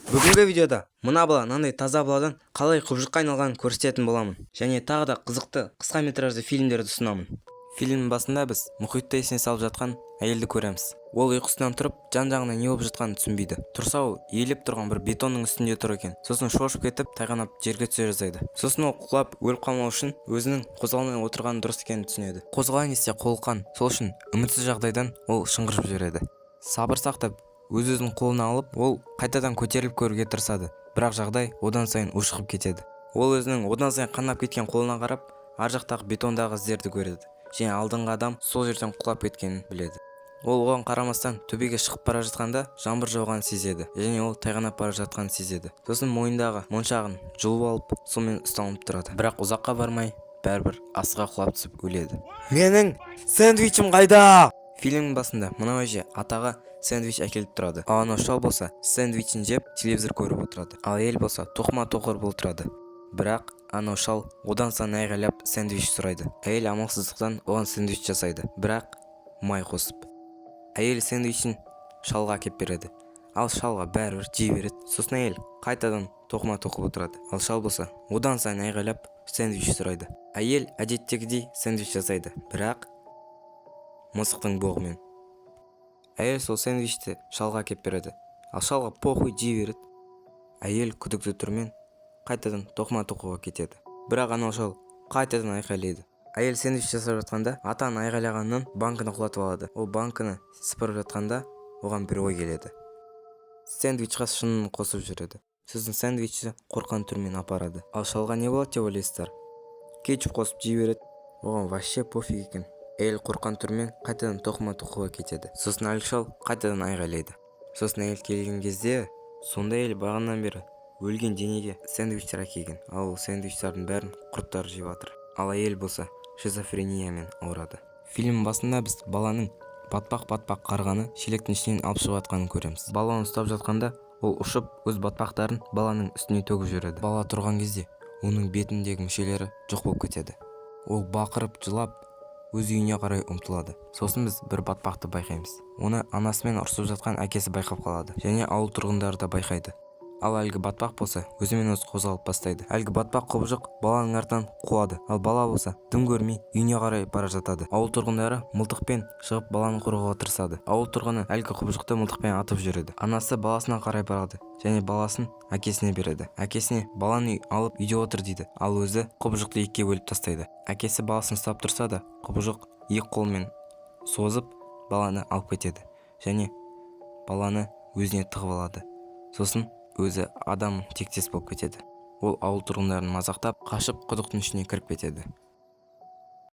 Бүгінгі видеода мына бала мынандай таза баладан қалай құбыжыққа айналғанын көрсететін боламын. Және тағы да қызықты қысқа метражды фильмдерді ұсынамын. Фильмнің басында біз мұхитта есіне салып жатқан әйелді көреміз. Ол ұйқысынан тұрып, жан-жағына не болып жатқанын түсінбейді. Тұрса ол иіліп тұрған бір бетонның үстінде тұр екен. Сосын шошып кетіп, тайғанап жерге түсе жаздайды. Сосын ол құлап өліп қалмау үшін өзінің қозғалмай отырғаны дұрыс екенін түсінеді. Қозғалайын десе қолқан. Сол үшін үмітсіз жағдайдан ол шыңғырып жібереді. Сабыр сақтап өз-өзін қолына алып, ол қайтадан көтеріліп көруге тырысады. Бірақ жағдай одан сайын ушығып кетеді. Ол өзінің одан сайын қанап кеткен қолына қарап, ар жақтағы бетондағы іздерді көреді. Және алдыңғы адам сол жерден құлап кеткенін біледі. Ол оған қарамастан төбеге шығып бара жатқанда жаңбыр жауғанын сезеді. Және ол тайғанап бара жатқанын сезеді. Сосын мойнындағы моншағын жұлып алып, сонымен ұсталып тұрады. Бірақ ұзаққа бармай, бәрібір астқа құлап түсіп өледі. Менің сэндвичім қайда? Фильмнің басында мынау әже атаға сэндвич әкеліп тұрады. Ал анау шал болса сэндвичін жеп телевизор көріп отырады. Ал әйел болса тоқыма-тоқыр болып тұрады. Бірақ анау шал одан сайын айғайлап сэндвич сұрайды. Әйел амалсыздықтан оған сэндвич жасайды, бірақ май қосып. Әйел сэндвичін шалға әкеп береді. Ал шалға бәрібір жей береді. Сосын әйел қайтадан тоқыма-тоқып отырады. Ал шал болса одан сайын айғайлап сэндвич сұрайды. Әйел әдеттегідей сэндвич жасайды, бірақ мысықтың боғымен. Әйел сол сэндвичті шалға әкеп береді. Ал шалға похуй жей береді. Әйел күдікті түрмен қайтадан тоқыма-тоқуға кетеді. Бірақ анау шал қайтадан айқайлайды. Әйел сэндвич жасап жатқанда атаның айғайлағанынан банкіні құлатып алады. Ол банкіні сыпырып жатқанда оған бір ой келеді. Сэндвичқа шынын қосып жүреді. Сосын сэндвичті қорқан түрмен апарады. Ал шалға не болады деп ойлайсыздар? Кетчуп қосып жей береді. Оған вообще пофиг екен. Әйел қорқан түрмен қайтадан тоқыма-тоқуға кетеді. Сосын әлгі шал қайтадан айғайлайды. Сосын әйел келген кезде сонда әйел бағаннан бері өлген денеге сэндвичтер әкелген. Ал сэндвичтердің бәрін құрттар жеп жатыр. Ал әйел болса шизофрениямен ауырады. Фильм басында біз баланың батпақ-батпақ қарғаны шелектің ішінен алып шығып жатқанын көреміз. Баланы ұстап жатқанда ол ұшып өз батпақтарын баланың үстіне төгіп жібереді. Бала тұрған кезде оның бетіндегі мүшелері жоқ болып кетеді. Ол бақырып жылап өз үйіне қарай ұмтылады. Сосын біз бір батпақты байқаймыз. Оны анасымен ұрсып жатқан әкесі байқап қалады. Және ауыл тұрғындары да байқайды. Ал әлгі батпақ болса өзімен өзі қозғалып бастайды. Әлгі батпақ құбыжық баланың артынан қуады. Ал бала болса дым көрмей үйіне қарай бара жатады. Ауыл тұрғындары мылтықпен шығып баланы қорғауға тырысады. Ауыл тұрғыны әлгі құбыжықты мылтықпен атып жүреді. Анасы баласына қарай барады және баласын әкесіне береді. Әкесіне баланы алып үйде отыр дейді. Ал өзі құбыжықты екіге бөліп тастайды. Әкесі баласын ұстап тұрса да құбыжық екі қолмен созып баланы алып кетеді және баланы өзіне тығып алады. Сосын өзі адам тектес болып кетеді. Ол ауыл тұрғындарын мазақтап қашып құдықтың ішіне кіріп кетеді.